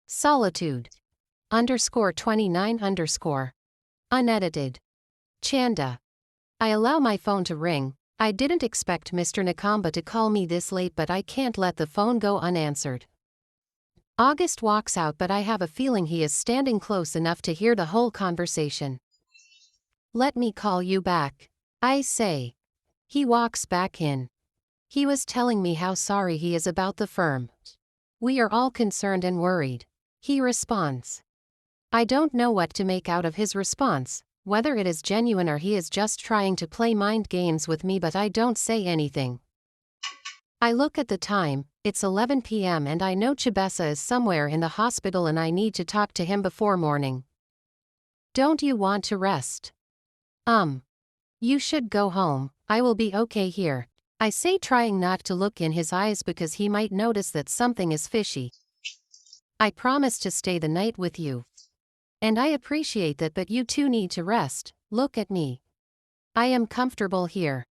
Solitude. _29_. Unedited. Chanda. I allow my phone to ring. I didn't expect Mr. Nakamba to call me this late, but I can't let the phone go unanswered. August walks out, but I have a feeling he is standing close enough to hear the whole conversation. Let me call you back, I say. He walks back in. He was telling me how sorry he is about the firm. We are all concerned and worried. He responds. I don't know what to make out of his response, whether it is genuine or he is just trying to play mind games with me, but I don't say anything. I look at the time, it's 11 p.m. and I know Chibesa is somewhere in the hospital and I need to talk to him before morning. Don't you want to rest? You should go home. I will be okay here, I say, trying not to look in his eyes because he might notice that something is fishy. I promise to stay the night with you. And I appreciate that, but you too need to rest. Look at me. I am comfortable here.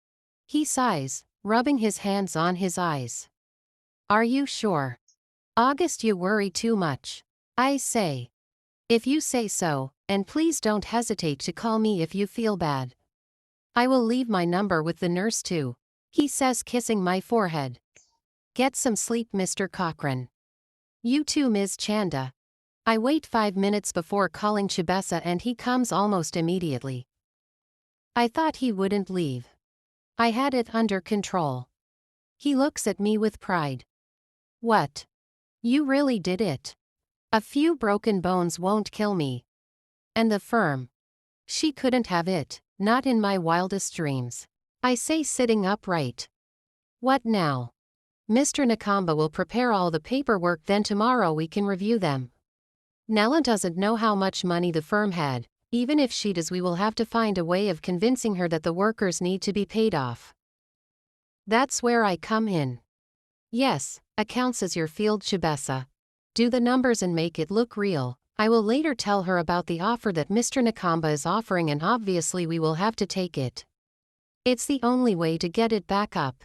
He sighs, rubbing his hands on his eyes. Are you sure? August, you worry too much, I say. If you say so, and please don't hesitate to call me if you feel bad. I will leave my number with the nurse too, he says, kissing my forehead. Get some sleep, Mr. Cochrane. You too, Ms. Chanda. I wait 5 minutes before calling Chibesa and he comes almost immediately. I thought he wouldn't leave. I had it under control. He looks at me with pride. What? You really did it? A few broken bones won't kill me. And the firm? She couldn't have it, not in my wildest dreams, I say, sitting upright. What now? Mr. Nakamba will prepare all the paperwork, then tomorrow we can review them. Nella doesn't know how much money the firm had. Even if she does, we will have to find a way of convincing her that the workers need to be paid off. That's where I come in. Yes, accounts is your field, Chibesa. Do the numbers and make it look real. I will later tell her about the offer that Mr. Nakamba is offering, and obviously we will have to take it. It's the only way to get it back up.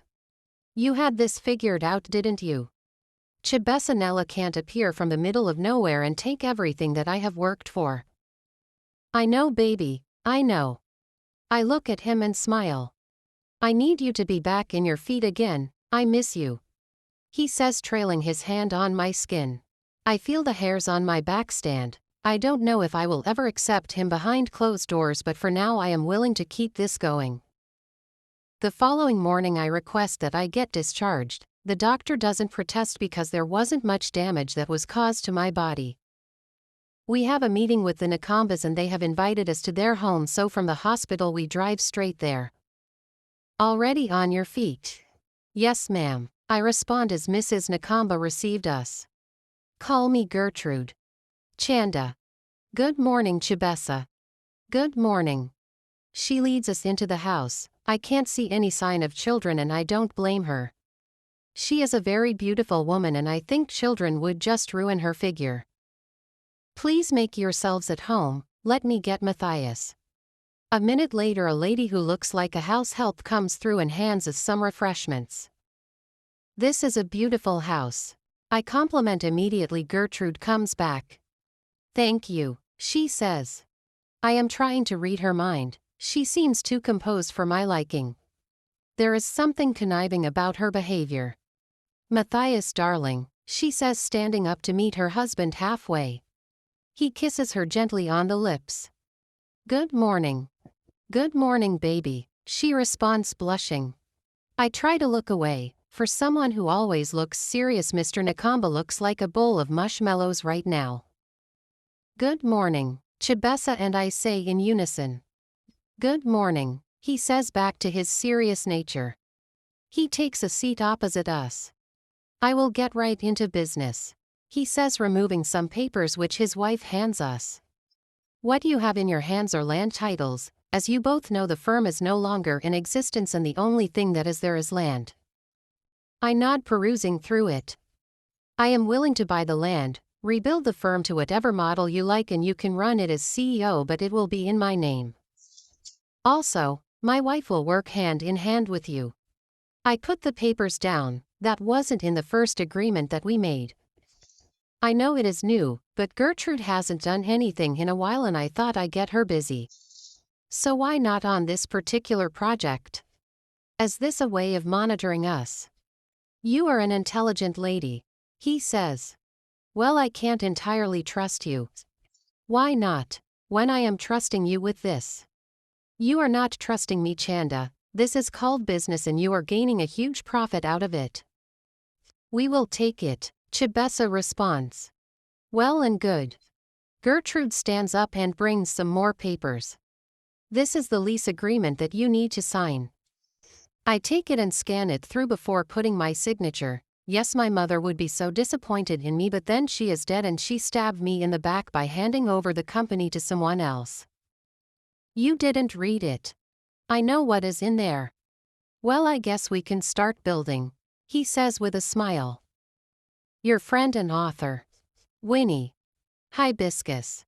You had this figured out, didn't you? Chibesa, Nella can't appear from the middle of nowhere and take everything that I have worked for. I know, baby, I know. I look at him and smile. I need you to be back in your feet again. I miss you, he says, trailing his hand on my skin. I feel the hairs on my back stand. I don't know if I will ever accept him behind closed doors, but for now I am willing to keep this going. The following morning I request that I get discharged. The doctor doesn't protest because there wasn't much damage that was caused to my body. We have a meeting with the Nakambas and they have invited us to their home, so from the hospital we drive straight there. Already on your feet? Yes, ma'am, I respond as Mrs. Nakamba received us. Call me Gertrude. Chanda. Good morning, Chibesa. Good morning. She leads us into the house. I can't see any sign of children and I don't blame her. She is a very beautiful woman and I think children would just ruin her figure. Please make yourselves at home, let me get Matthias. A minute later a lady who looks like a house help comes through and hands us some refreshments. This is a beautiful house, I compliment immediately. Gertrude comes back. Thank you, she says. I am trying to read her mind. She seems too composed for my liking. There is something conniving about her behavior. Matthias, darling, she says, standing up to meet her husband halfway. He kisses her gently on the lips. Good morning. Good morning, baby, she responds, blushing. I try to look away. For someone who always looks serious, Mr. Nakamba looks like a bowl of marshmallows right now. Good morning, Chibesa and I say in unison. Good morning, he says back to his serious nature. He takes a seat opposite us. I will get right into business, he says, removing some papers which his wife hands us. What you have in your hands are land titles. As you both know, the firm is no longer in existence and the only thing that is there is land. I nod, perusing through it. I am willing to buy the land, rebuild the firm to whatever model you like, and you can run it as CEO, but it will be in my name. Also, my wife will work hand in hand with you. I put the papers down. That wasn't in the first agreement that we made. I know it is new, but Gertrude hasn't done anything in a while and I thought I'd get her busy. So why not on this particular project? Is this a way of monitoring us? You are an intelligent lady, he says. Well, I can't entirely trust you. Why not, when I am trusting you with this? You are not trusting me, Chanda. This is called business and you are gaining a huge profit out of it. We will take it, Chibesa responds. Well and good. Gertrude stands up and brings some more papers. This is the lease agreement that you need to sign. I take it and scan it through before putting my signature. Yes, my mother would be so disappointed in me, but then she is dead and she stabbed me in the back by handing over the company to someone else. You didn't read it. I know what is in there. Well, I guess we can start building, he says with a smile. Your friend and author, Winnie. Hibiscus.